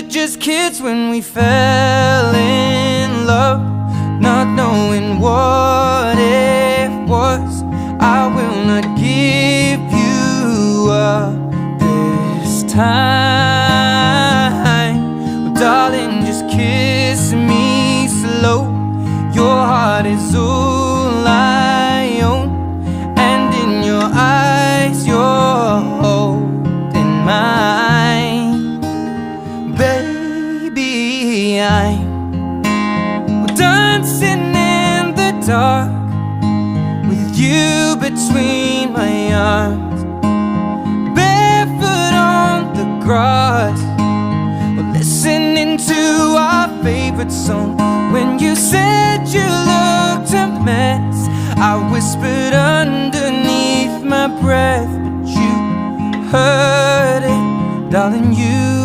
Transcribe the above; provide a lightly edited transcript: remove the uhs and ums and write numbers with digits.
just kids when we fell in love, not knowing what it was. I will not give you up this time. Well, darling, just kiss me slow. Your heart is all I own, and in your eyes you're holding mine. Baby, I'm dancing in the dark with you between my arms, barefoot on the grass. We're listening to our favorite song. When you said you looked a mess, I whispered underneath my breath, but you heard it, darling, you